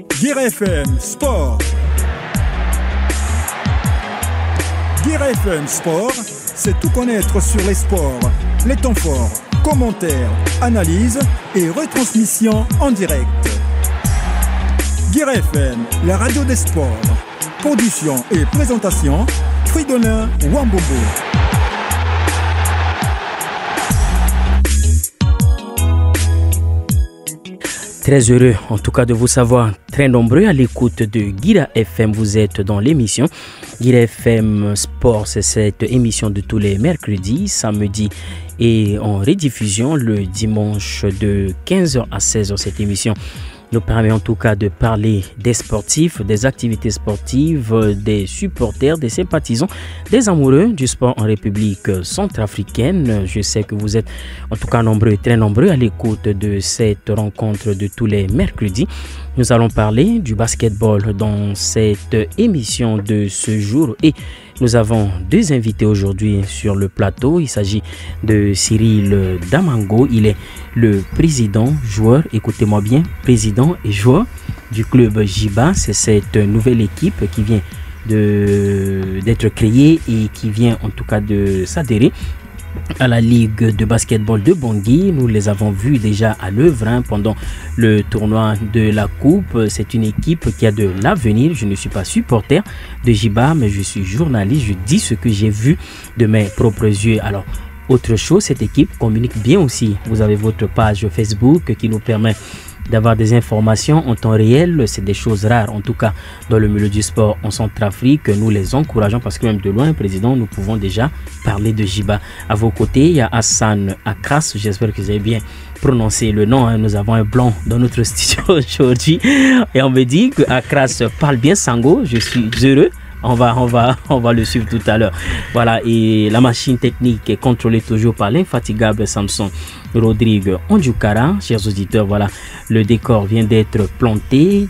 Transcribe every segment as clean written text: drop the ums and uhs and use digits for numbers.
Guira FM Sport. Guira FM Sport, c'est tout connaître sur les sports, les temps forts, commentaires, analyses et retransmissions en direct. Guira FM, la radio des sports. Production et présentation, Fridolin Wambombo. Très heureux en tout cas de vous savoir très nombreux à l'écoute de Guira FM. Vous êtes dans l'émission Guira FM Sport. C'est cette émission de tous les mercredis, samedis et en rediffusion le dimanche de 15h à 16h. Cette émission nous permet en tout cas de parler des sportifs, des activités sportives, des supporters, des sympathisants, des amoureux du sport en République centrafricaine. Je sais que vous êtes en tout cas nombreux, très nombreux à l'écoute de cette rencontre de tous les mercredis. Nous allons parler du basketball dans cette émission de ce jour et nous avons deux invités aujourd'hui sur le plateau. Il s'agit de Cyril Damango. Il est le président, joueur, écoutez-moi bien, président et joueur du club JIBA. C'est cette nouvelle équipe qui vient d'être créée et qui vient en tout cas de s'adhérer à la Ligue de basketball de Bangui. Nous les avons vus déjà à l'œuvre pendant le tournoi de la Coupe. C'est une équipe qui a de l'avenir. Je ne suis pas supporter de JIBA, mais je suis journaliste. Je dis ce que j'ai vu de mes propres yeux. Alors, autre chose, cette équipe communique bien aussi. Vous avez votre page Facebook qui nous permet d'avoir des informations en temps réel. C'est des choses rares, en tout cas dans le milieu du sport en Centrafrique. Nous les encourageons parce que même de loin, président, nous pouvons déjà parler de JIBA. À vos côtés, il y a Hassan Akras. J'espère que vous avez bien prononcé le nom. Nous avons un blanc dans notre studio aujourd'hui et on me dit que Akras parle bien Sango. Je suis heureux. On va le suivre tout à l'heure. Voilà, et la machine technique est contrôlée toujours par l'infatigable Samson Rodrigue Ondjoukara. Chers auditeurs, voilà, le décor vient d'être planté.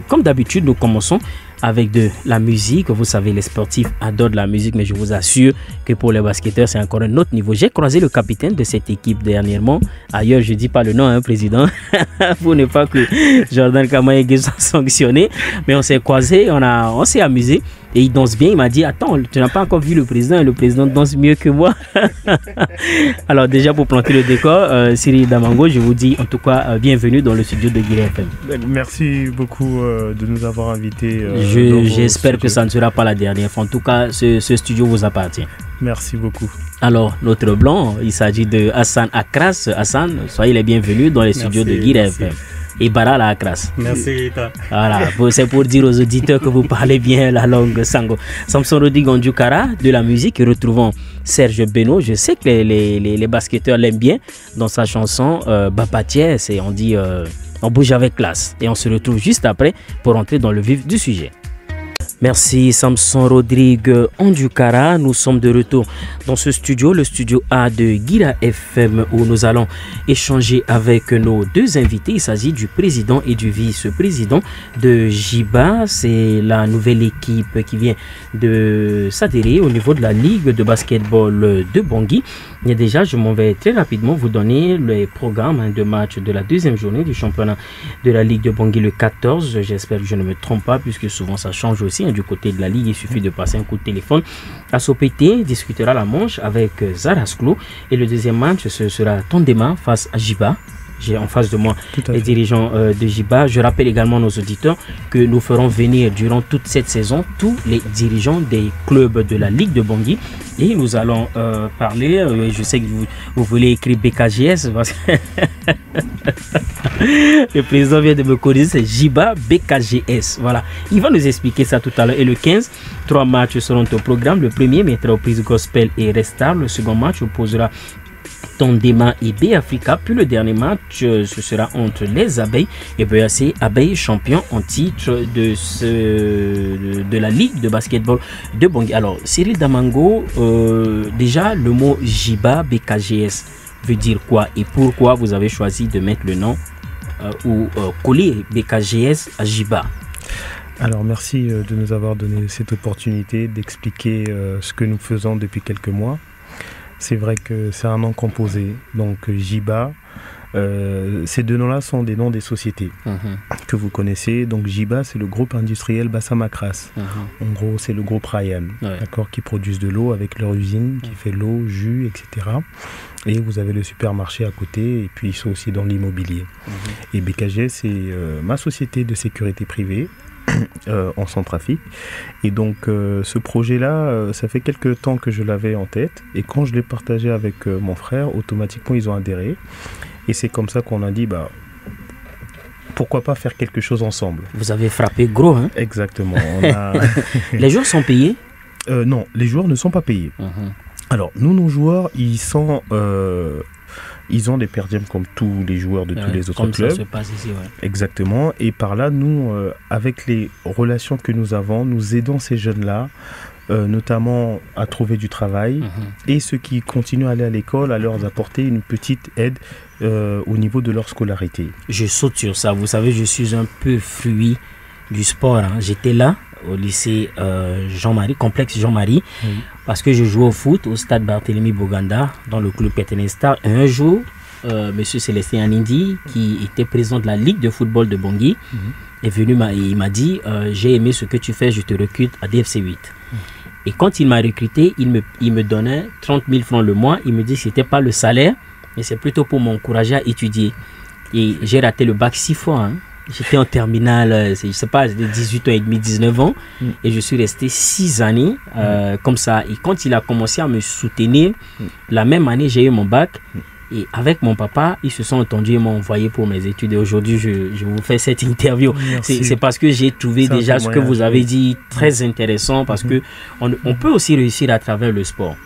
Comme d'habitude, nous commençons avec de la musique. Vous savez, les sportifs adorent la musique, mais je vous assure que pour les basketteurs, c'est encore un autre niveau. J'ai croisé le capitaine de cette équipe dernièrement. Ailleurs, je ne dis pas le nom, président, pour ne pas que Jordan Kamaïgue soit sanctionné. Mais on s'est croisé, on s'est amusé. Et il danse bien. Il m'a dit, attends, tu n'as pas encore vu le président et le président danse mieux que moi. Alors déjà, pour planter le décor, Cyril Damango, je vous dis en tout cas bienvenue dans le studio de Guira FM. Merci beaucoup de nous avoir invités. J'espère que ça ne sera pas la dernière fois. En tout cas, ce studio vous appartient. Merci beaucoup. Alors, notre blanc, il s'agit de Hassan Akras. Hassan, soyez les bienvenus dans les studios de Guira FM. Et Barala Akras. Merci Rita. Voilà, c'est pour dire aux auditeurs que vous parlez bien la langue Sango. Samson Rodrigue Ondjoukara de la musique. Et retrouvons Serge Beno. Je sais que les basketteurs l'aiment bien dans sa chanson Bapatiès. Et on dit on bouge avec classe. Et on se retrouve juste après pour entrer dans le vif du sujet. Merci Samson Rodrigue Ondjoukara. Nous sommes de retour dans ce studio, le studio A de Guira FM, où nous allons échanger avec nos deux invités. Il s'agit du président et du vice-président de JIBA. C'est la nouvelle équipe qui vient de s'adhérer au niveau de la Ligue de basketball de Bangui. Et déjà, je m'en vais très rapidement vous donner les programmes de match de la deuxième journée du championnat de la Ligue de Bangui le 14. J'espère que je ne me trompe pas, puisque souvent ça change aussi. Du côté de la Ligue, il suffit de passer un coup de téléphone. Asopété discutera la manche avec Zarasklo. Et le deuxième match, ce sera Tondema face à JIBA. J'ai en face de moi les dirigeants de JIBA. Je rappelle également à nos auditeurs que nous ferons venir durant toute cette saison tous les dirigeants des clubs de la Ligue de Bangui. Et nous allons parler, je sais que vous voulez écrire BKGS parce que le président vient de me corriger, c'est JIBA BKGS. Voilà, il va nous expliquer ça tout à l'heure. Et le 15, 3 matchs seront au programme. Le premier mettra aux prises Gospel et Restar. Le second match opposera Tondema et B Africa. Puis le dernier match, ce sera entre les Abeilles et BAC Abeilles, champion en titre de la Ligue de basketball de Bangui. Alors, Cyril Damango, déjà le mot JIBA BKGS veut dire quoi et pourquoi vous avez choisi de mettre le nom ou coller BKGS à JIBA? Alors merci de nous avoir donné cette opportunité d'expliquer ce que nous faisons depuis quelques mois. C'est vrai que c'est un nom composé, donc JIBA Ces deux noms-là sont des noms des sociétés que vous connaissez. Donc JIBA, c'est le groupe industriel Bassamakras. En gros, c'est le groupe Ryan, d'accord, qui produisent de l'eau avec leur usine, qui fait l'eau, jus, etc. Et vous avez le supermarché à côté, et puis ils sont aussi dans l'immobilier. Et BKG, c'est ma société de sécurité privée en Centrafrique. Et donc ce projet-là, ça fait quelques temps que je l'avais en tête, et quand je l'ai partagé avec mon frère, automatiquement ils ont adhéré. Et c'est comme ça qu'on a dit, pourquoi pas faire quelque chose ensemble. Vous avez frappé gros, hein? Exactement. Les joueurs sont payés? Non, les joueurs ne sont pas payés. Alors, nous, nos joueurs, ils ont des per diem comme tous les joueurs de tous les autres clubs. Ça se passe ici, Exactement. Et par là, nous, avec les relations que nous avons, nous aidons ces jeunes-là, notamment à trouver du travail, et ceux qui continuent à aller à l'école, à leur apporter une petite aide au niveau de leur scolarité. Je saute sur ça. Vous savez, je suis un peu fruit du sport. Hein. J'étais là au lycée Jean-Marie, complexe Jean-Marie, parce que je jouais au foot au stade Barthélemy Boganda dans le club Ketenestar. Et un jour, monsieur Célestin Anindi, qui était président de la Ligue de football de Bangui, est venu, il m'a dit j'ai aimé ce que tu fais, je te recrute à DFC 8. Et quand il m'a recruté, il me donnait 30 000 francs le mois. Il me dit que ce n'était pas le salaire, mais c'est plutôt pour m'encourager à étudier. Et j'ai raté le bac 6 fois. Hein. J'étais en terminale, je ne sais pas, de 18 ans et demi, 19 ans. Et je suis resté 6 années comme ça. Et quand il a commencé à me soutenir, la même année, j'ai eu mon bac. Et avec mon papa, ils se sont entendus et m'ont envoyé pour mes études. Et aujourd'hui, je vous fais cette interview. C'est parce que j'ai trouvé déjà ce que vous avez dit très intéressant, parce que on peut aussi réussir à travers le sport.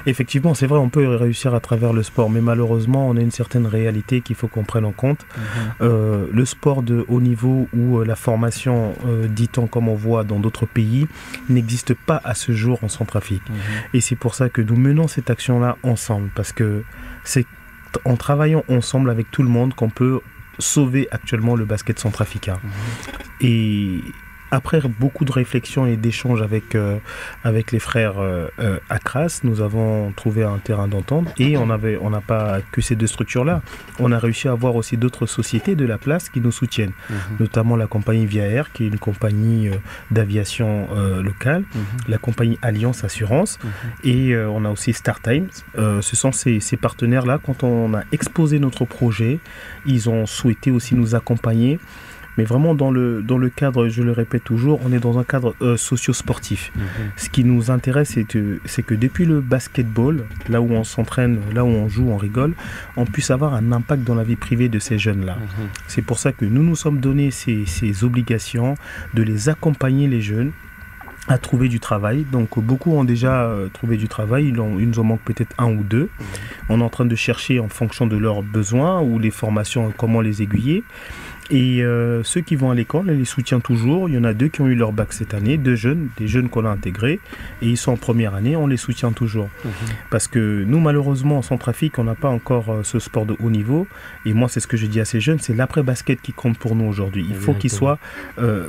Effectivement, c'est vrai, on peut réussir à travers le sport, mais malheureusement, on a une certaine réalité qu'il faut qu'on prenne en compte. Le sport de haut niveau ou la formation, dit-on comme on voit dans d'autres pays, n'existe pas à ce jour en Centrafrique. Et c'est pour ça que nous menons cette action-là ensemble, parce que c'est en travaillant ensemble avec tout le monde qu'on peut sauver actuellement le basket centrafricain. Et après beaucoup de réflexions et d'échanges avec les frères Akras, nous avons trouvé un terrain d'entente, et on n'a pas que ces deux structures-là. On a réussi à avoir aussi d'autres sociétés de la place qui nous soutiennent, notamment la compagnie Via Air, qui est une compagnie d'aviation locale, la compagnie Alliance Assurance, et on a aussi Star Times. Ce sont ces partenaires-là. Quand on a exposé notre projet, ils ont souhaité aussi nous accompagner. Mais vraiment dans le cadre, je le répète toujours, on est dans un cadre socio-sportif. Ce qui nous intéresse, c'est que depuis le basketball, là où on s'entraîne, là où on joue, on rigole, on puisse avoir un impact dans la vie privée de ces jeunes-là. C'est pour ça que nous sommes donnés ces obligations de les accompagner, les jeunes, à trouver du travail. Donc beaucoup ont déjà trouvé du travail, il nous en manque peut-être un ou deux. On est en train de chercher en fonction de leurs besoins ou les formations, comment les aiguiller. Et ceux qui vont à l'école, on les soutient toujours. Il y en a 2 qui ont eu leur bac cette année, des jeunes qu'on a intégrés, et ils sont en première année, on les soutient toujours. Parce que nous, malheureusement, en Centrafrique, on n'a pas encore ce sport de haut niveau. Et moi, c'est ce que je dis à ces jeunes, c'est l'après-basket qui compte pour nous aujourd'hui. Il faut qu'ils soient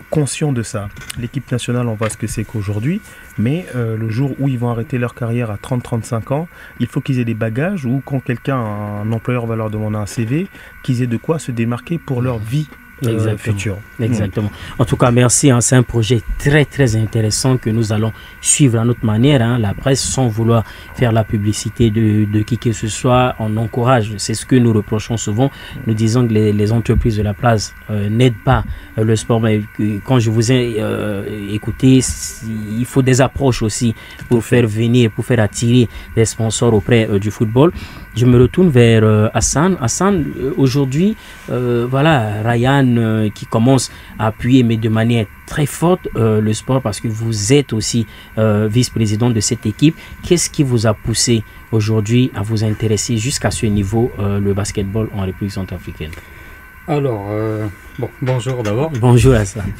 conscients de ça. L'équipe nationale, on voit ce que c'est qu'aujourd'hui, mais le jour où ils vont arrêter leur carrière à 30-35 ans, il faut qu'ils aient des bagages, ou quand un employeur va leur demander un CV, qu'ils aient de quoi se démarquer pour leur vie future. Exactement. En tout cas, merci. Hein, c'est un projet très très intéressant que nous allons suivre à notre manière. Hein, la presse, sans vouloir faire la publicité de qui que ce soit, on encourage. C'est ce que nous reprochons souvent. Nous disons que les entreprises de la place n'aident pas le sport. Mais quand je vous ai écouté, il faut des approches aussi pour faire venir, pour faire attirer des sponsors auprès du football. Je me retourne vers Hassan. Hassan, aujourd'hui, voilà, Ryan qui commence à appuyer, mais de manière très forte, le sport, parce que vous êtes aussi vice-président de cette équipe. Qu'est-ce qui vous a poussé aujourd'hui à vous intéresser jusqu'à ce niveau, le basketball en République centrafricaine? Alors, bonjour d'abord. Bonjour Hassan.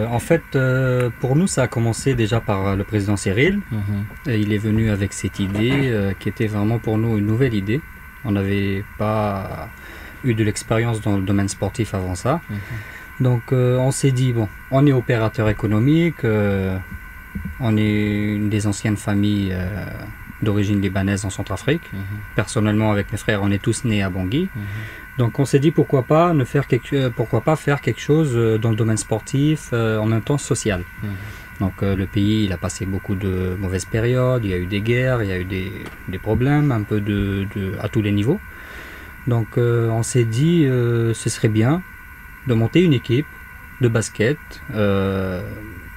En fait, pour nous, ça a commencé déjà par le président Cyril. Et il est venu avec cette idée qui était vraiment pour nous une nouvelle idée. On n'avait pas eu de l'expérience dans le domaine sportif avant ça. Donc, on s'est dit, on est opérateur économique, on est une des anciennes familles d'origine libanaise en Centrafrique. Personnellement, avec mes frères, on est tous nés à Bangui. Donc on s'est dit pourquoi pas faire quelque chose dans le domaine sportif, en même temps social. Donc le pays, il a passé beaucoup de mauvaises périodes, il y a eu des guerres, il y a eu des problèmes un peu à tous les niveaux. Donc on s'est dit ce serait bien de monter une équipe de basket,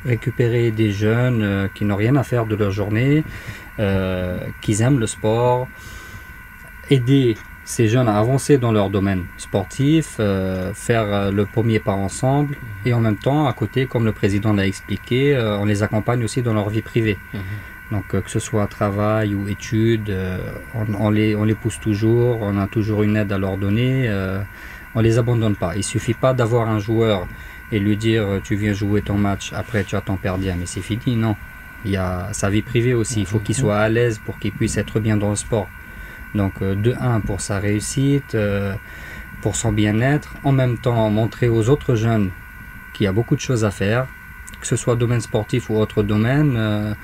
récupérer des jeunes qui n'ont rien à faire de leur journée, qui aiment le sport, aider ces jeunes à avancer dans leur domaine sportif, faire le premier pas ensemble, et en même temps, à côté, comme le président l'a expliqué, on les accompagne aussi dans leur vie privée. Donc que ce soit travail ou études, on les pousse toujours, on a toujours une aide à leur donner, on les abandonne pas. Il suffit pas d'avoir un joueur et lui dire tu viens jouer ton match, après tu as ton per diem, mais c'est fini, non. Il y a sa vie privée aussi, il faut qu'il soit à l'aise pour qu'il puisse être bien dans le sport. Donc de un, pour sa réussite, pour son bien-être, en même temps montrer aux autres jeunes qu'il y a beaucoup de choses à faire, que ce soit domaine sportif ou autre domaine,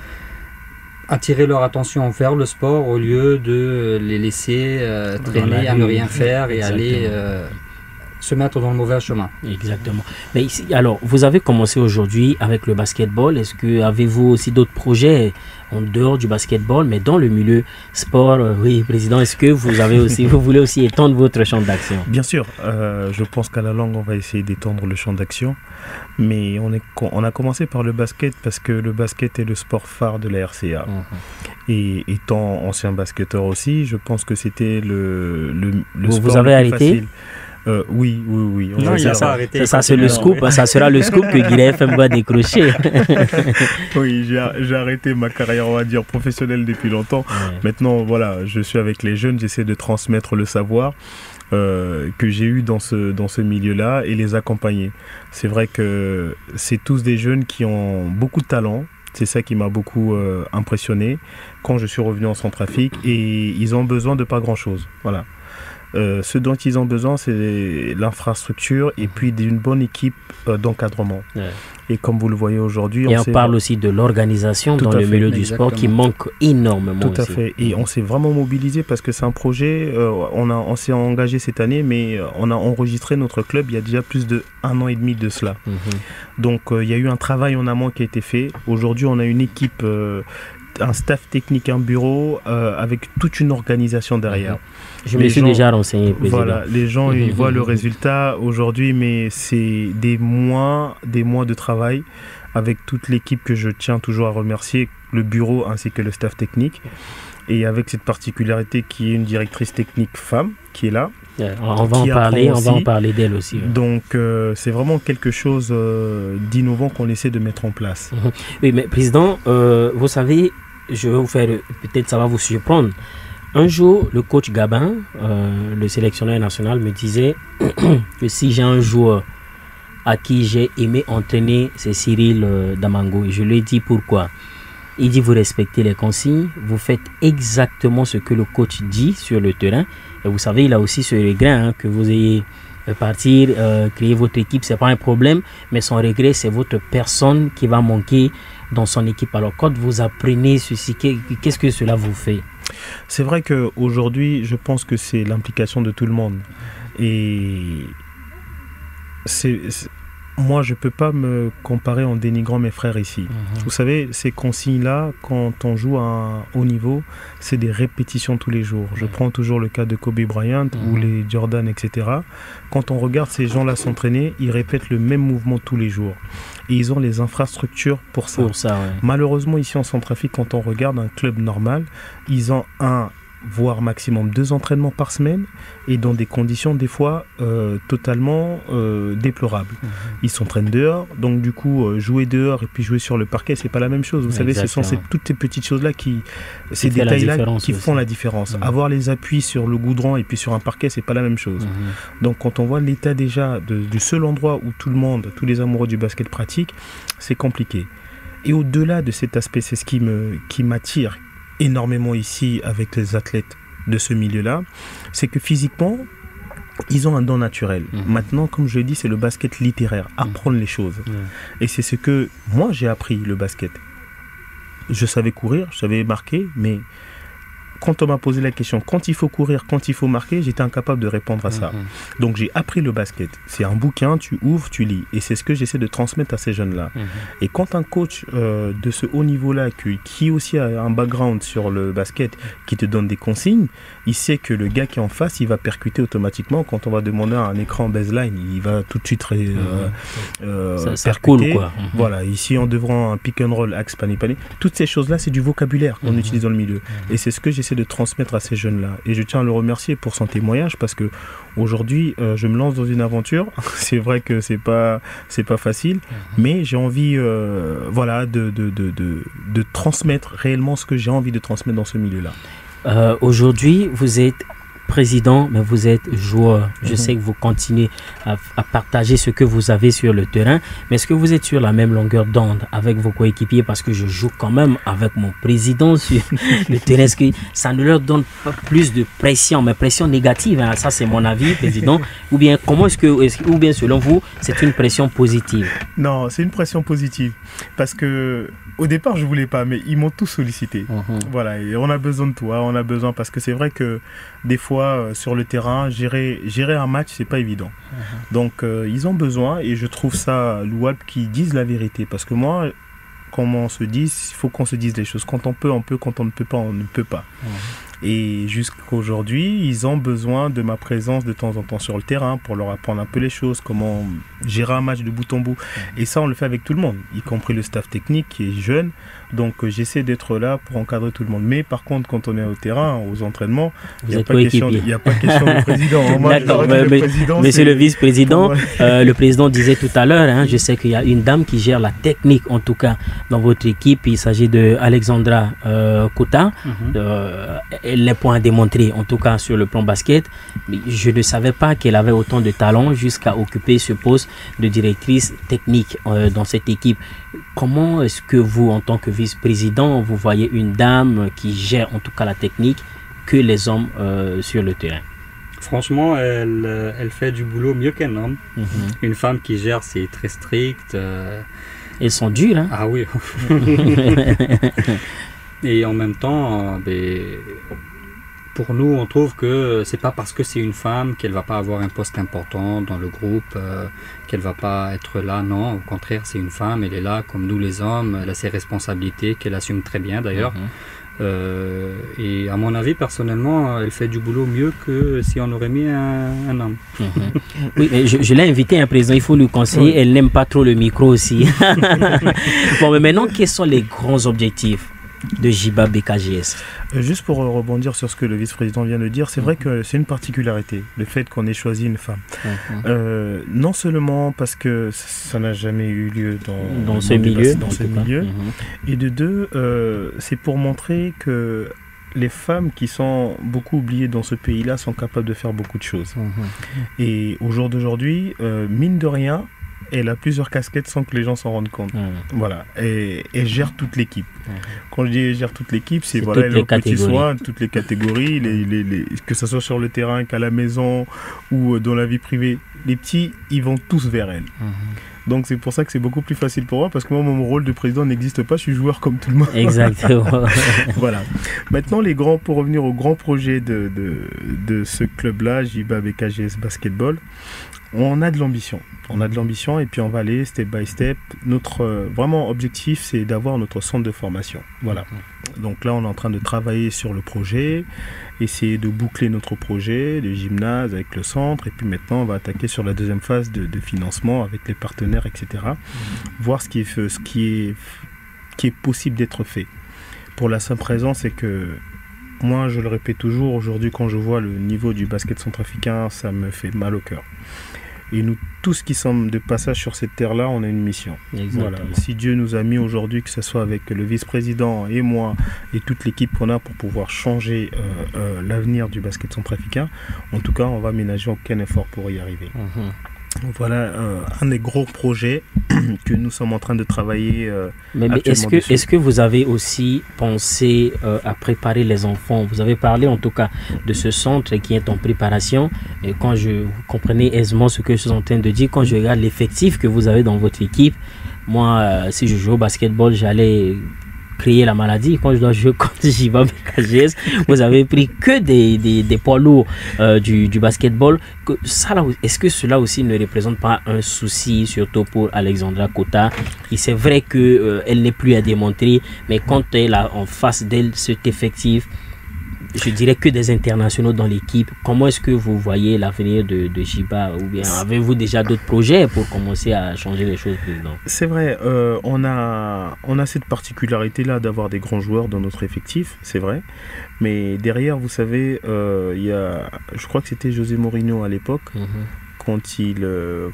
attirer leur attention vers le sport au lieu de les laisser traîner à ne rien faire et aller se mettre dans le mauvais chemin. Exactement. Mais ici, alors, vous avez commencé aujourd'hui avec le basketball. Est-ce que avez-vous aussi d'autres projets en dehors du basketball, mais dans le milieu sport? Oui, président, est-ce que vous avez aussi, vous voulez aussi étendre votre champ d'action? Bien sûr. Je pense qu'à la longue, on va essayer d'étendre le champ d'action. Mais on a commencé par le basket parce que le basket est le sport phare de la RCA. Et étant ancien basketteur aussi, je pense que c'était le sport vous avez le plus arrêté facile. Oui. Non, il n'a pas arrêté. Ça, c'est le scoop. Ça sera le scoop que Guira FM va décrocher. Oui, j'ai arrêté ma carrière, on va dire, professionnelle depuis longtemps. Ouais. Maintenant, voilà, je suis avec les jeunes, j'essaie de transmettre le savoir que j'ai eu dans ce milieu-là et les accompagner. C'est vrai que c'est tous des jeunes qui ont beaucoup de talent. C'est ça qui m'a beaucoup impressionné quand je suis revenu en Centrafrique, et ils ont besoin de pas grand-chose. Voilà. Ce dont ils ont besoin, c'est l'infrastructure et puis d'une bonne équipe d'encadrement. Ouais. Et comme vous le voyez aujourd'hui... Et on parle aussi de l'organisation dans le milieu du sport qui manque énormément. Tout à fait. Et on s'est vraiment mobilisé parce que c'est un projet, on s'est engagé cette année, mais on a enregistré notre club il y a déjà plus d'1 an et demi de cela. Donc il y a eu un travail en amont qui a été fait. Aujourd'hui, on a une équipe... un staff technique, un bureau avec toute une organisation derrière. Je me suis déjà renseigné, président. Voilà, les gens ils voient le résultat aujourd'hui, mais c'est des mois de travail avec toute l'équipe que je tiens toujours à remercier, le bureau ainsi que le staff technique, et avec cette particularité qui est une directrice technique femme qui est là. On va en parler d'elle aussi. Donc c'est vraiment quelque chose d'innovant qu'on essaie de mettre en place. Oui, mais président, vous savez, je vais vous faire, peut-être ça va vous surprendre. Un jour, le coach Gabin, le sélectionneur national, me disait que si j'ai un joueur à qui j'ai aimé entraîner, c'est Cyril Damango. Et je lui ai dit pourquoi. Il dit, vous respectez les consignes, vous faites exactement ce que le coach dit sur le terrain. Et vous savez, il a aussi ce regret que vous ayez partir, créer votre équipe, c'est pas un problème, mais son regret, c'est votre personne qui va manquer dans son équipe. Alors, quand vous apprenez ceci, qu'est-ce que cela vous fait? C'est vrai qu'aujourd'hui, je pense que c'est l'implication de tout le monde. Et moi, je ne peux pas me comparer en dénigrant mes frères ici. Vous savez, ces consignes-là, quand on joue à un haut niveau, c'est des répétitions tous les jours. Je prends toujours le cas de Kobe Bryant ou les Jordan, etc. Quand on regarde ces gens-là s'entraîner, ils répètent le même mouvement tous les jours. Et ils ont les infrastructures pour ça. Malheureusement, ici en Centrafrique, quand on regarde un club normal, ils ont voire maximum 2 entraînements par semaine et dans des conditions des fois totalement déplorables. Ils s'entraînent dehors, donc du coup jouer dehors et puis jouer sur le parquet, c'est pas la même chose. Vous savez, ce sont toutes ces petites choses-là ces détails-là qui font la différence. Avoir les appuis sur le goudron et puis sur un parquet, c'est pas la même chose. Donc quand on voit l'état déjà du seul endroit où tout le monde, tous les amoureux du basket pratiquent, c'est compliqué. Et au-delà de cet aspect, c'est ce qui m'attire énormément ici avec les athlètes de ce milieu-là, c'est que physiquement, ils ont un don naturel. Maintenant, comme je l'ai dit, c'est le basket littéraire, apprendre les choses. Et c'est ce que moi j'ai appris, le basket. Je savais courir, je savais marquer, mais quand on m'a posé la question, quand il faut courir, quand il faut marquer, j'étais incapable de répondre à ça. Donc j'ai appris le basket. C'est un bouquin, tu ouvres, tu lis. Et c'est ce que j'essaie de transmettre à ces jeunes-là. Et quand un coach de ce haut niveau-là, qui aussi a un background sur le basket, qui te donne des consignes, il sait que le gars qui est en face, il va percuter automatiquement. Quand on va demander un écran baseline, il va tout de suite ça coule, quoi. Voilà, ici on devrait un pick and roll, axe, panier. Toutes ces choses-là, c'est du vocabulaire qu'on utilise dans le milieu. Et c'est ce que j'essaie de transmettre à ces jeunes-là. Et je tiens à le remercier pour son témoignage parce que aujourd'hui, je me lance dans une aventure. C'est vrai que c'est pas facile, mais j'ai envie, voilà, de transmettre réellement ce que j'ai envie de transmettre dans ce milieu-là. Aujourd'hui, vous êtes président, mais vous êtes joueur. Je sais que vous continuez à partager ce que vous avez sur le terrain, mais est-ce que vous êtes sur la même longueur d'onde avec vos coéquipiers? Parce que je joue quand même avec mon président sur le terrain. Est-ce que ça ne leur donne pas plus de pression, mais pression négative, hein? Ça c'est mon avis, président. Ou bien ou bien selon vous, c'est une pression positive? Non, c'est une pression positive. Parce que au départ, je voulais pas, mais ils m'ont tous sollicité. Voilà, et on a besoin de toi, on a besoin, parce que c'est vrai que des fois, sur le terrain, gérer un match, c'est pas évident. Donc, ils ont besoin, et je trouve ça louable qu'ils disent la vérité. Parce que moi, comme on se dit, il faut qu'on se dise les choses. Quand on peut, on peut. Quand on ne peut pas, on ne peut pas. Et jusqu'aujourd'hui, ils ont besoin de ma présence de temps en temps sur le terrain pour leur apprendre un peu les choses, comment gérer un match de bout en bout. Et ça, on le fait avec tout le monde, y compris le staff technique qui est jeune. Donc, j'essaie d'être là pour encadrer tout le monde. Mais par contre, quand on est au terrain, aux entraînements, il n'y a pas question de président. Moi, d'accord, monsieur le vice-président, le président disait tout à l'heure, hein, je sais qu'il y a une dame qui gère la technique, en tout cas, dans votre équipe. Il s'agit de Alexandra Kota. Elle n'est point à démontrer, en tout cas sur le plan basket. Je ne savais pas qu'elle avait autant de talent jusqu'à occuper ce poste de directrice technique dans cette équipe. Comment est-ce que vous, en tant que vice-président, vous voyez une dame qui gère en tout cas la technique que les hommes sur le terrain? Franchement, elle fait du boulot mieux qu'un homme. Une femme qui gère, c'est très strict. Elles sont dures, hein? Ah oui. Et en même temps, pour nous, on trouve que c'est pas parce que c'est une femme qu'elle va pas avoir un poste important dans le groupe, qu'elle va pas être là. Non, au contraire, c'est une femme, elle est là comme nous les hommes, elle a ses responsabilités qu'elle assume très bien d'ailleurs. Et à mon avis, personnellement, elle fait du boulot mieux que si on aurait mis un homme. Oui, mais je l'ai invité, un président, il faut lui conseiller. Oui. Elle n'aime pas trop le micro aussi. Bon, mais maintenant, quels sont les grands objectifs de JIBA BKJS? Juste pour rebondir sur ce que le vice-président vient de dire, c'est vrai que c'est une particularité, le fait qu'on ait choisi une femme. Non seulement parce que ça n'a jamais eu lieu dans ce milieu, et de deux, c'est pour montrer que les femmes qui sont beaucoup oubliées dans ce pays-là sont capables de faire beaucoup de choses. Et au jour d'aujourd'hui, mine de rien, elle a plusieurs casquettes sans que les gens s'en rendent compte. Voilà. Et elle gère toute l'équipe. Quand je dis elle gère toute l'équipe, c'est voilà, les petits soins, toutes les catégories, que ce soit sur le terrain, qu'à la maison ou dans la vie privée. Les petits, ils vont tous vers elle. Donc c'est pour ça que c'est beaucoup plus facile pour moi, parce que moi, mon rôle de président n'existe pas, je suis joueur comme tout le monde. Exactement. Voilà. Maintenant, pour revenir au grand projet de ce club-là, JIBA BKJS Basketball, on a de l'ambition. On a de l'ambition et puis on va aller step by step. Notre vraiment objectif, c'est d'avoir notre centre de formation. Voilà. Donc là, on est en train de travailler sur le projet, essayer de boucler notre projet, le gymnase avec le centre. Et puis maintenant, on va attaquer sur la deuxième phase de financement avec les partenaires, etc. Voir ce qui est possible d'être fait. Pour la simple raison, c'est que moi, je le répète toujours, aujourd'hui, quand je vois le niveau du basket centrafricain, ça me fait mal au cœur. Et nous, tous qui sommes de passage sur cette terre-là, on a une mission. Voilà. Si Dieu nous a mis aujourd'hui, que ce soit avec le vice-président et moi et toute l'équipe qu'on a pour pouvoir changer l'avenir du basket centrafricain, en tout cas, on va ménager aucun effort pour y arriver. Voilà un des gros projets que nous sommes en train de travailler mais est-ce que vous avez aussi pensé à préparer les enfants? Vous avez parlé en tout cas de ce centre qui est en préparation. Et quand vous comprenez aisément ce que je suis en train de dire, quand je regarde l'effectif que vous avez dans votre équipe, moi, si je joue au basketball, j'allais créé la maladie. Quand je dois jouer contre Jiba BKGS, vous avez pris que des poids lourds du basketball. Est-ce que cela aussi ne représente pas un souci, surtout pour Alexandra Kota? Et c'est vrai qu'elle n'est plus à démontrer, mais quand elle a en face d'elle cet effectif, je dirais que des internationaux dans l'équipe, comment est-ce que vous voyez l'avenir de Jiba? Ou bien avez-vous déjà d'autres projets pour commencer à changer les choses, président? C'est vrai, on a cette particularité-là d'avoir des grands joueurs dans notre effectif, c'est vrai. Mais derrière, vous savez, je crois que c'était José Mourinho à l'époque, quand il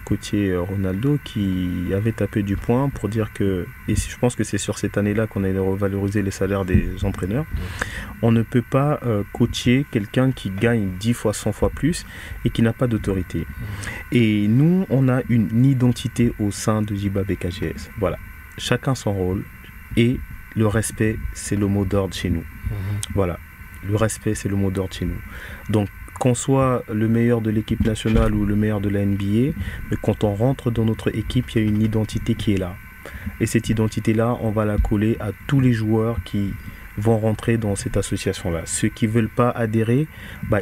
coachait Ronaldo, qui avait tapé du poing pour dire que, et je pense que c'est sur cette année-là qu'on a revalorisé les salaires des entraîneurs, on ne peut pas coacher quelqu'un qui gagne 10 fois, 100 fois plus et qui n'a pas d'autorité. Et nous, on a une identité au sein de Jiba BKGS. Voilà, chacun son rôle et le respect, c'est le mot d'ordre chez nous. Voilà, le respect, c'est le mot d'ordre chez nous. Donc, qu'on soit le meilleur de l'équipe nationale ou le meilleur de la NBA, mais quand on rentre dans notre équipe, il y a une identité qui est là. Et cette identité-là, on va la coller à tous les joueurs qui vont rentrer dans cette association-là. Ceux qui ne veulent pas adhérer,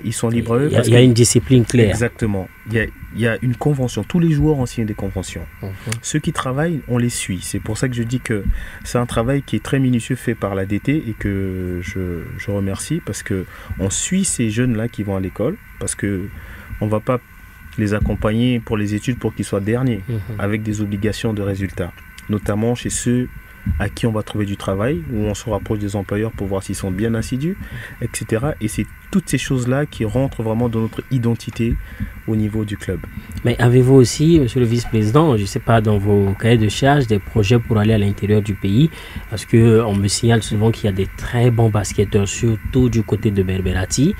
ils sont libres. Il y a une discipline claire. Exactement. Il y a une convention. Tous les joueurs ont signé des conventions. Ceux qui travaillent, on les suit. C'est pour ça que je dis que c'est un travail qui est très minutieux fait par l'ADT et que je remercie parce qu'on suit ces jeunes-là qui vont à l'école parce qu'on ne va pas les accompagner pour les études pour qu'ils soient derniers avec des obligations de résultats, notamment chez ceux à qui on va trouver du travail, où on se rapproche des employeurs pour voir s'ils sont bien assidus, etc. Et c'est toutes ces choses-là qui rentrent vraiment dans notre identité au niveau du club. Mais avez-vous aussi, monsieur le vice-président, je ne sais pas, dans vos cahiers de charge, des projets pour aller à l'intérieur du pays? Parce qu'on me signale souvent qu'il y a des très bons basketteurs, surtout du côté de Berberati,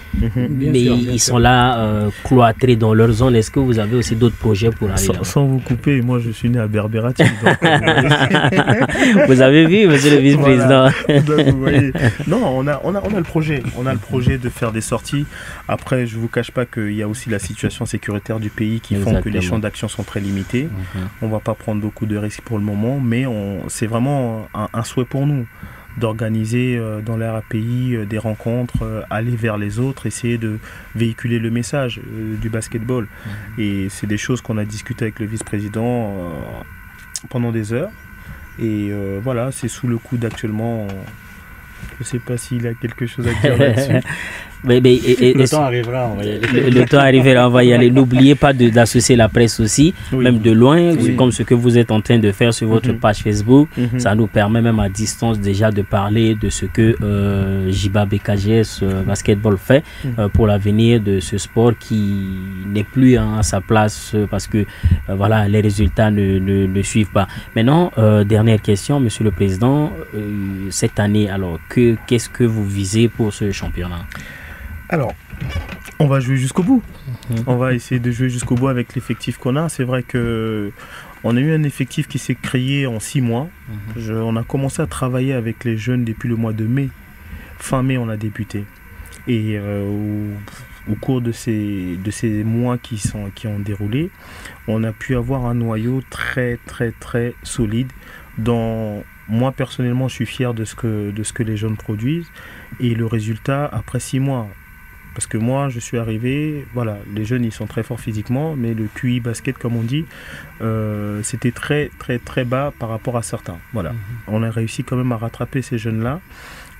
mais ils sont là, cloîtrés dans leur zone. Est-ce que vous avez aussi d'autres projets pour aller là? Sans vous couper, moi je suis né à Berberati. Vous avez vu, monsieur le vice-président? Voilà. Donc, vous voyez. Non, on a le projet. On a le projet de faire des sorties. Après, je ne vous cache pas qu'il y a aussi la situation sécuritaire du pays qui font que les champs d'action sont très limités. On ne va pas prendre beaucoup de risques pour le moment, mais c'est vraiment un souhait pour nous d'organiser dans l'air API des rencontres, aller vers les autres, essayer de véhiculer le message du basketball. Et c'est des choses qu'on a discutées avec le vice-président pendant des heures. Et voilà, c'est sous le coude actuellement. Je ne sais pas s'il a quelque chose à dire là-dessus. Le temps arrivera, on va y aller. Le temps arrivera, on va y aller. N'oubliez pas d'associer la presse aussi, même de loin, comme ce que vous êtes en train de faire sur votre page Facebook. Ça nous permet même à distance déjà de parler de ce que Jiba BKGS Basketball fait pour l'avenir de ce sport qui n'est plus à sa place parce que voilà, les résultats ne suivent pas. Maintenant, dernière question, monsieur le président, cette année, alors qu'est-ce que vous visez pour ce championnat? Alors, on va jouer jusqu'au bout. On va essayer de jouer jusqu'au bout avec l'effectif qu'on a. C'est vrai qu'on a eu un effectif qui s'est créé en 6 mois. On a commencé à travailler avec les jeunes depuis le mois de mai. Fin mai, on a débuté. Et au cours de ces mois qui ont déroulé, on a pu avoir un noyau très, très, très solide dont moi, personnellement, je suis fier de ce que les jeunes produisent. Et le résultat, après 6 mois... Parce que moi, je suis arrivé, voilà, les jeunes, ils sont très forts physiquement, mais le QI basket, comme on dit, c'était très, très, très bas par rapport à certains. Voilà. On a réussi quand même à rattraper ces jeunes-là.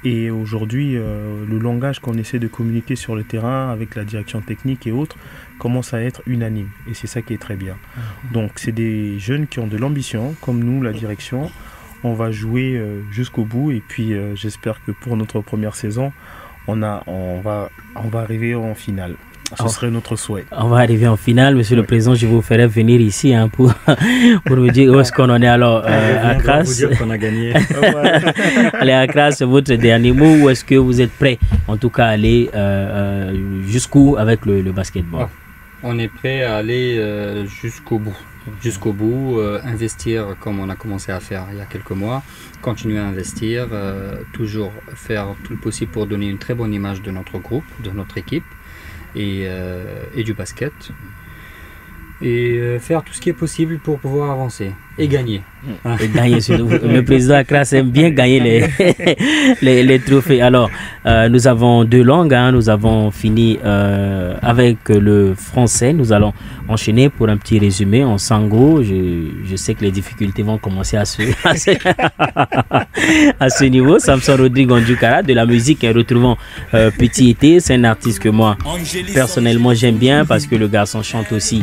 Et aujourd'hui, le langage qu'on essaie de communiquer sur le terrain avec la direction technique et autres commence à être unanime. Et c'est ça qui est très bien. Donc, c'est des jeunes qui ont de l'ambition, comme nous, la direction. On va jouer jusqu'au bout. Et puis, j'espère que pour notre première saison, on va arriver en finale. Ce serait notre souhait. On va arriver en finale, monsieur le président. Je vous ferai venir ici pour me dire où est-ce qu'on en est. Alors, Accra, vous dire qu'on a gagné. Allez, Accra, c'est votre dernier mot. Ou est-ce que vous êtes prêt, en tout cas, à aller jusqu'où avec le basketball? On est prêt à aller jusqu'au bout. Jusqu'au bout, investir comme on a commencé à faire il y a quelques mois, continuer à investir, toujours faire tout le possible pour donner une très bonne image de notre groupe, de notre équipe et du basket et faire tout ce qui est possible pour pouvoir avancer. Et gagner. Et gagner. Le président Akras aime bien gagner les trophées. Alors, nous avons 2 langues. Nous avons fini avec le français. Nous allons enchaîner pour un petit résumé en sango. Je sais que les difficultés vont commencer à ce niveau. Samson Rodrigue Ondjoukara, de la musique. Retrouvons Petit Été. C'est un artiste que moi, personnellement, j'aime bien parce que le garçon chante aussi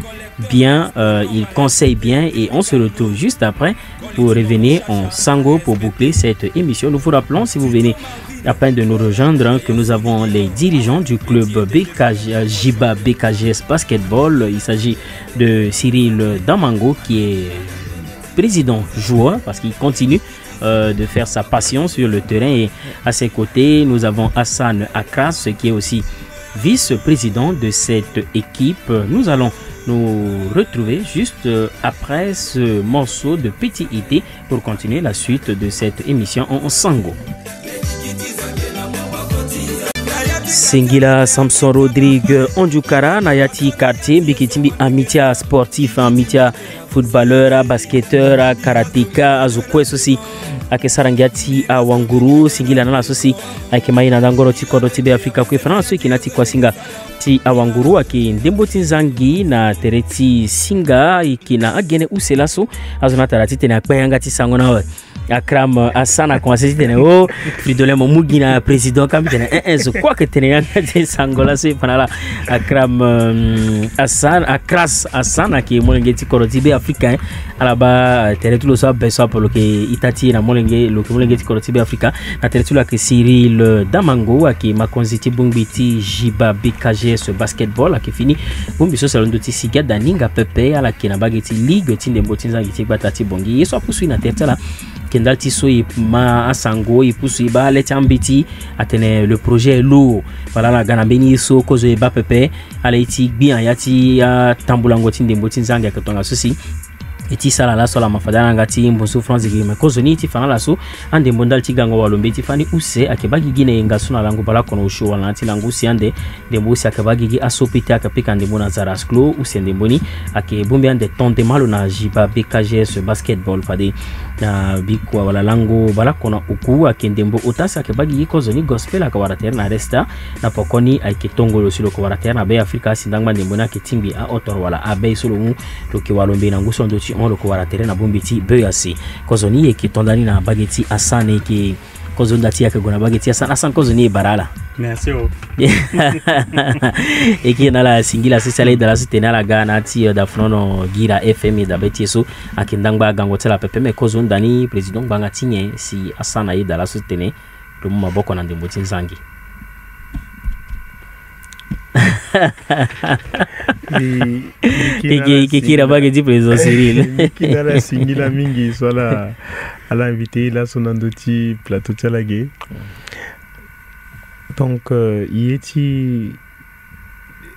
bien. Il conseille bien. Et on se retrouve juste après pour revenir en sango pour boucler cette émission. Nous vous rappelons, si vous venez à peine de nous rejoindre, que nous avons les dirigeants du club Jiba BKGS Basketball. Il s'agit de Cyril Damango qui est président joueur parce qu'il continue de faire sa passion sur le terrain, et à ses côtés nous avons Hassan Akras qui est aussi vice-président de cette équipe. Nous allons nous retrouver juste après ce morceau de Petit Été pour continuer la suite de cette émission en sango. Singila Samson Rodrigue Ondjoukara Nayati quartier Bikitimbi Amitia sportif, Amitia footballeur, basketteur, karatéka, azukwe sosi ake sarangiati a wanguru singila nana sosi ake maina ndangoro tikodo tibe Afrika kwe France kinati kwa singa ti awanguru ake ndemboti nzangi na tereti singa ikina agene uselaso azona tarati tena kwanga ti sango na Akram Hassan a commencé tene o fridole mo mugina président kam tene je crois que tene yanga ti sango la so panala Akram Hassan Akras Hassan ake molenge ti koroti be Afrika alaba tere tulo so beso pour que itati na molenge lo ke molenge ti koroti be Afrika na tere tulo ake Cyril Damango ake makonziti bungbiti Jiba BKGS basketball ake fini bumbi so salondo ti siga daninga pepe ala ke na bageti ligue ti ndembo ti nzangi ti batati bongi yeso apusu na tertela kendal ti so ma asango ipusu ba le tambiti atene le projet lourd voilà la gana beni so kozo ba pepe ala iti bien yati tambulango ti ndembo ti nzangi akatonga sosi eti sala la sola mafadana ngati mboso France gima kozoni ti fana la so ande mbondal ti gango walombe ti fani use akebagi gine ngaso na lango bala kono usho wala ti lango si ande ndembo si akebagi gi asopite akapika ndembo na Zarasklo use ndemboni ake bombe ande tonde malo na Jiba BKGS basketball fade na bikwa wala lango bala kono uku ake ndembo otasa akebagi gi kozoni gospel akawara ter na resta na pokoni ake tongolo silo ko wara ter na be Afrika sindangma ndembo na ke timbi a otor wala abe solo mu to ke walombe na nguso ndo on le kowara terrain na bombiti beasi kozoni eki tondani na bageti Asane ki kozondati ya kagona bageti Asane kozoni barala merci eki na la singila sisale da la sitena la gana ti da frono gira FM da betieso akindangba gangotela pepe me kozondani president banga tinye si Asana da la sitene do maboko na ndemboti nzangi qui n'a pas dit président Cyril qui n'a la singila mingi soit à l'invité là son andoti plateau tchalagé donc il est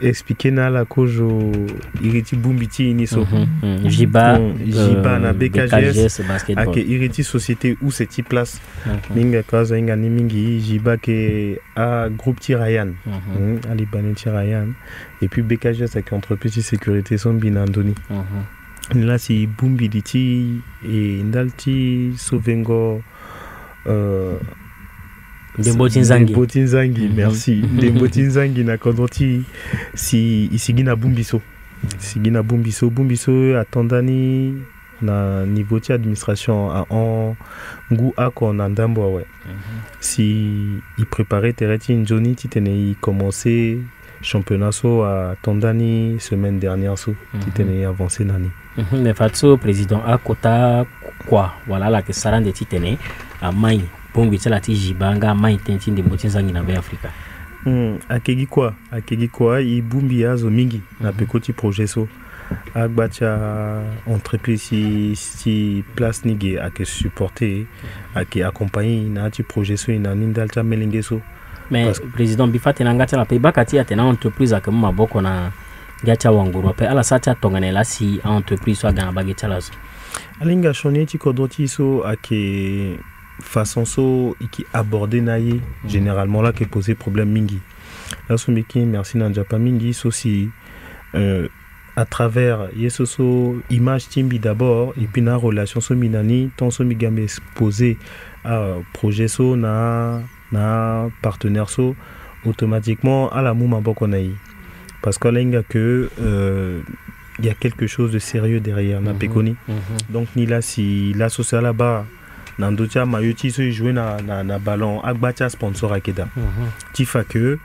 expliqué na la kojo iriti bumbiti iniso Jiba na BKGS basketball ake iriti société où c'est ti place minga kaza inga ni mingi Jiba ke a groupe ti Ryan ali banen ti Ryan et puis BKGS avec entreprise de sécurité son binandoni là si bumbi diti et ndalti sovengo Ndemboti Nzangi, merci. Ndemboti Nzangi na kodoti si isigina bumbiso. Sigina bumbiso atondani na niveau de administration à en ngu ako na ndambo ouais. Si il préparait tereti Johnny titene il commençait championnat so à tondani semaine dernière so titene avancé nani. Mais fatso président akota quoi voilà la que sarande titene à mai bongi tsala ti Jibanga mai tenti ndembo nzangi na be Afrika. Akegi kwa i bumbi azo mingi na pekoti projet so agbacha entreprise si place nige ake supporter ake accompagner na ti projet so ina nindalta melenge so. Mais président bifate na ngata la pe bakati atena entreprise ake maboko na gacha wanguru pe ala sata tonganela si entreprise so gana bageta lazo. Alinga shoni ti kodoti so ake façon so qui aborder naïe généralement là qui posait problème mingi là so miki merci na japa mingi so si à travers yesoso image timbi d'abord et puis na relation so minani ton so migambe exposé à projet so na partenaire so automatiquement à la mouma bokonaï parce que là que il y a quelque chose de sérieux derrière na pekoni donc ni là si la social là-bas nandocha mayuti so jouer na ballon agbacha sponsor akeda tifa que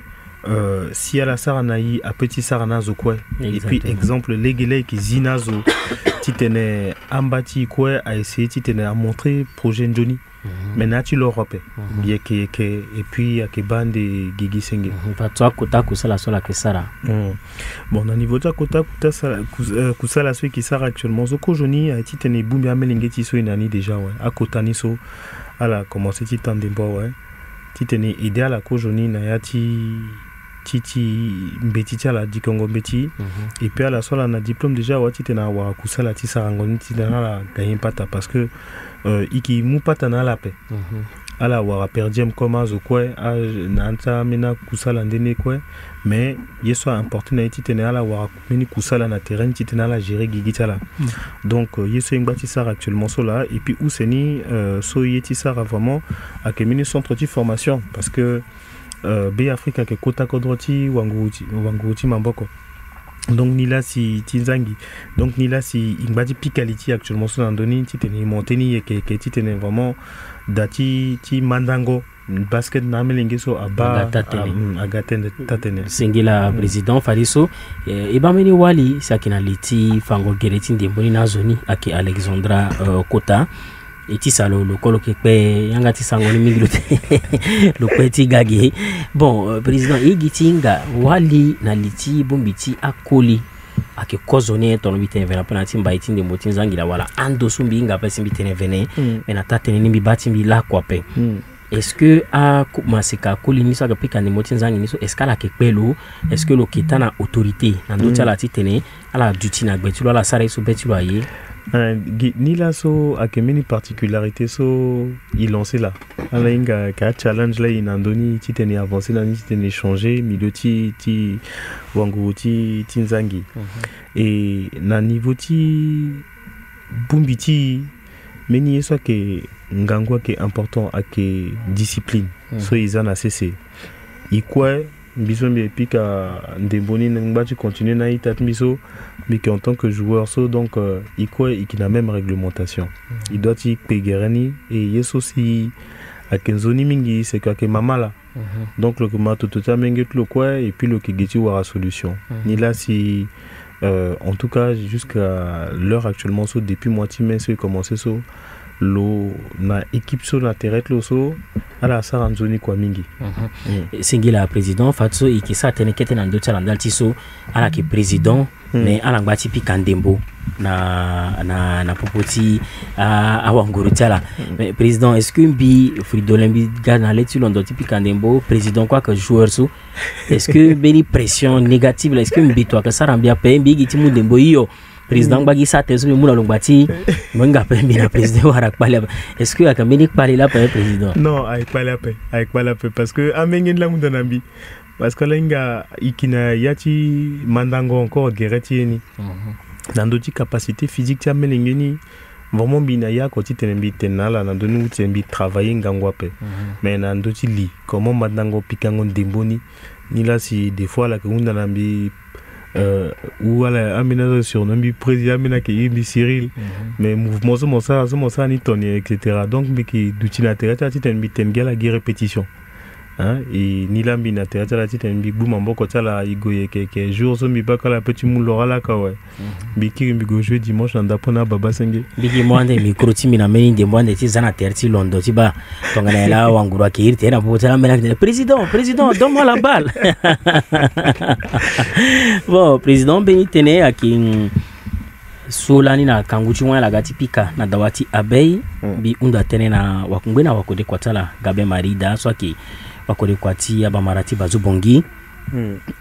si à la saranaï à petit saranazo quoi et puis exemple les qui zinazo titene ambati quoi a essayé titene à montrer projet Johnny maintenant tu l'Europe bien que et puis à que bande gigi senge pas toi kota kusala sola que sara bon au niveau de kota kusala ceux qui sara actuellement so ko Johnny a titene bumbi amelingeti so inani déjà ouais à kotani so ala commencer titande bo ouais titene idéal à ko Johnny na yati titi mbeti la di Congo mbeti et puis à la sola na diplôme déjà wa titena wa kusala ti sarangoni titena la gagner pata parce que iki mu pata na la paix ala wa perdiem comme zo quoi na anta mena kusala ndene quoi mais yeso important na titena ala wa meni kusala na terrain titena la gérer gigitala donc yeso ngbati sar actuellement sola et puis useni so yeti sar vraiment à que mini centre de formation parce que B Africa que kota kodroti wanguti mamboko donc ni là si tinzangi donc ni là si ingbadi pikaliti actuellement sur andoni titeni monteni que titeni vraiment dati ti mandango basket na melingi so aba agatene tatene singila président faliso e bameni wali sakina liti fango gereti ndemboni na zoni ake Alexandra Kota eti salo le coloque pe yanga ti sangoni mingilote le petit gagi bon président igitinga wali na liti bombiti akoli ake kozone ton bitene vena penati mbaiti ndembo tinzangira wala ando sumbi nga pesi bitene vene mena tatene nimbi bati mbi la kwa pe est-ce que a masika koli ni so ka pika ndembo tinzangi ni so est-ce que la ke pelo est-ce que lo kitana autorité ando tala titene ala duty na gbetulo ala sare so betulo aye ni là so a une particularité so il lancé là ala inga ka challenge là inandoni titeni avancé là ni titeni changer milieu ti wangu ti tinzangi et na niveau ti bumbiti meni so que ngangwa que important à que discipline so izana cc ikwa biso mbi pika ndemboni ngba tu continuer na itat miso mais en tant que joueur so donc il a même réglementation il doit y pegerani et yes aussi à kenzoni mingi c'est que mama là donc le mato tota menget le quoi et puis le kigeti wara solution ni là si en tout cas jusqu'à l'heure actuellement so depuis moitié mai c'est commencé so lo na équipe so na terre lo so ala saranzoni kwa mingi singila président fatso ikisa tenekete na ndotsa landalti so ala ki président mais ala ngati pikandembo na popoti a wangurutala mais président est-ce que mbi fridolembi gana leti londo pikandembo président quoi que joueur so est-ce que beni pression négative est-ce que mbi toi que sarambia pe mbi giti mundembo iyo président bagi sa teso muna longbati manga pe na président wara pale est-ce que akameni pale là pe président non avec pale parce que amengen la mundanambi parce que là ikina yati mandango encore gereti ni dans d'autres capacités physiques tia melengeni vraiment bina ya koti tenembi tenala na donu tembi travailler ngangwa pe mais na d'autres li comment mandango pikango ndemboni ni là si des fois la kunda nambi ou ala amina sur nambi président amina ke yimbi Cyril mais mouvement ça ni toni etc donc mais qui dutina terata tenbi tengela gi répétition hein et ni lambi na terata la tenbi bouma mboko tala igoye ke jour so mi baka la petit moulora la ka ouais biki mi go jouer dimanche na ndapona baba senge biki mwande micro timi na meni de mwande ti zana terti londo ti ba tongana la wangura ke irte na potala mena président donne-moi la balle bon président benitene akin solani na kanguchi mwana lagati pika na dawati abei bi unda tene na wakungwe na wakode kwatala gabe marida swaki wakode kwati abamarati bazubongi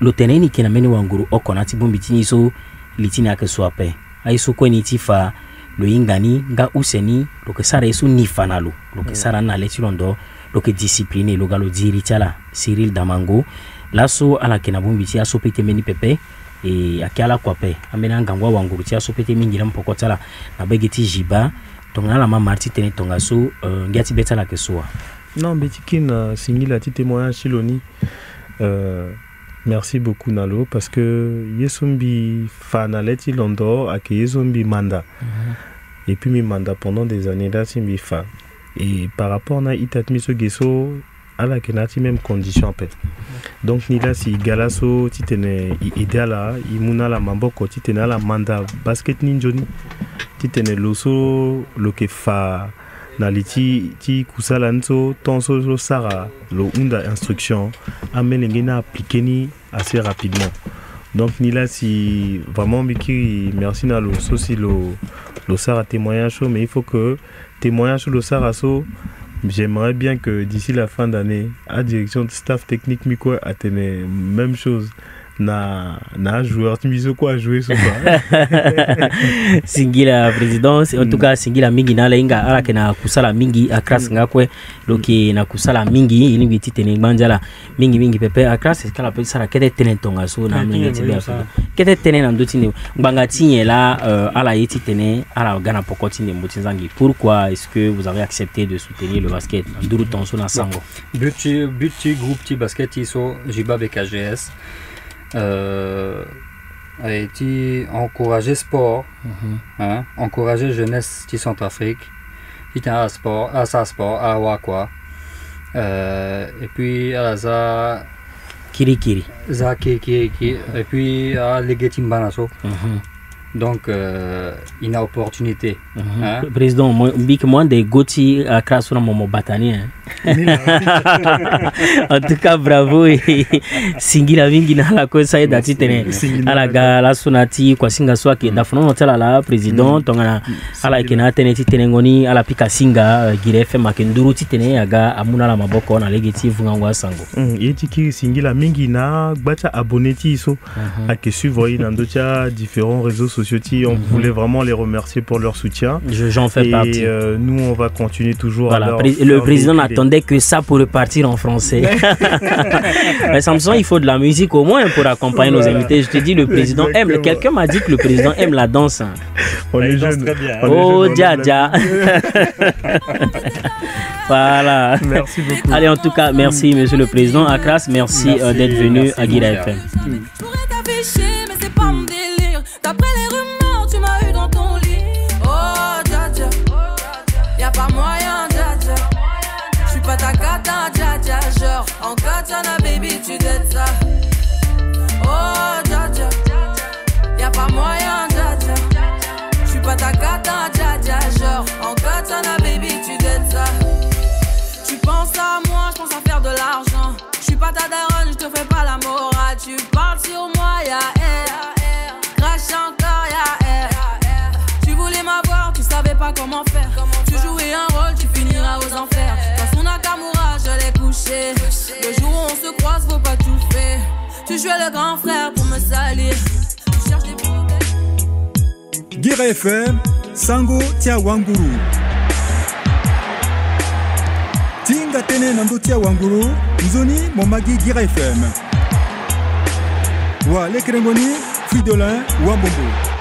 lo teneni kina meni wanguru okonati bombitini so litini ake swape aiso kweni tifa lo ingani nga useni lo ke sara isu nifanalo lo ke sara na leti londo lo ke discipline lo galo diri chala Cyril Damango laso ala kina bombiti aso pete meni pepe et akala kwape amena ngangwa wanguru tia so pete mingi la mpoko tsala na begeti jiba tonga la mama marti tene tonga so ngati beta la keswa non betikin singila ti témoignage chiloni merci beaucoup Nalo parce que yesombi fanaleti londo ak yesombi manda et puis mi manda pendant des années là simbi fa et par rapport na itatmiso geso ala kenati même condition appel donc ni là si galaso titene idéala imuna la mamboko titene la manda basket ninjoni titene loso loke fa na liti ti kusala nso tonso lo sara lo unda instruction amene na appliquer ni assez rapidement donc ni là si vraiment biki merci na lo so si lo sara témoignage mais il faut que témoignage lo sara so. J'aimerais bien que d'ici la fin d'année, à direction de staff technique Miko atteigne même chose. Na joueur tu miso quoi jouer ce soir singila présidence en tout cas singila mingi na lenga ala kena kusala mingi akras ngakwe loki na kusala mingi ini biti tene manjala mingi pepe akras kala pe sara kete tene tonga so na mingi tibe afa kete tene na ndoti ne nganga tinye la ala yiti tene ala gana pokoti ne mutinzangi pourquoi est-ce que vous avez accepté de soutenir le basket nduru tonso na sango but groupe ti basket iso jiba BKGS a été encourager sport, encourager jeunesse de Centrafrique, qui à sport, à sa sport, à Wakwa, et puis à la Kirikiri, et puis à Legetim Banaso. Donc, une opportunité. Président, moi, des Goti à Krasuna Momo Batani. En tout cas, bravo. Singila Vingi na la cosa et d'atitene. À la gala sonati, quoi, singa soit qui d'affanon hotel à la président, tongana, à la ekena teneti tenengoni, à la pika singa, girefe makenduru titene, aga, amuna la maboko, na legeti vungangwa sango. Yetiki Singila Mingi na, bacha abonneti iso, à que suivre dans différents réseaux sociaux. On voulait vraiment les remercier pour leur soutien. J'en fais partie. Et nous, on va continuer toujours. Voilà, le président n'attendait que ça pour repartir en français. Mais Samson, il faut de la musique au moins pour accompagner nos invités. Je te dis, le président aime. Quelqu'un m'a dit que le président aime la danse. On est jeune. Très bien. Oh, Dja. Voilà. Merci beaucoup. Allez, en tout cas, merci, monsieur le président. Akras, merci d'être venu à Guira FM. D'après les rumeurs, tu m'as eu dans ton lit. Oh, dja dja, y'a pas moyen, dja dja. J'suis pas ta cata, dja dja. Genre, en katana, baby, tu dettes ça. Oh, dja dja, y'a pas moyen, dja dja. J'suis pas ta cata, dja dja. Genre, en katana, baby, tu dettes ça. Tu penses à moi, j'pense à faire de l'argent. J'suis pas ta daronne, j'te fais pas la morale. Tu parles sur moi, y'a air. Crache encore, y'a air. Tu voulais m'avoir, tu savais pas comment faire. Tu jouais un rôle, tu finiras aux enfers. Dans son Nakamura, je l'ai couché. Le jour où on se croise, faut pas tout faire. Tu jouais le grand frère pour me salir. Tu cherches des problèmes. Guira FM, Sango Tia Wanguru. Tinga tene nando Tia Wanguru, Nzoni Momagi Guira FM. Wa lekrengoni Fridolin Wambombo.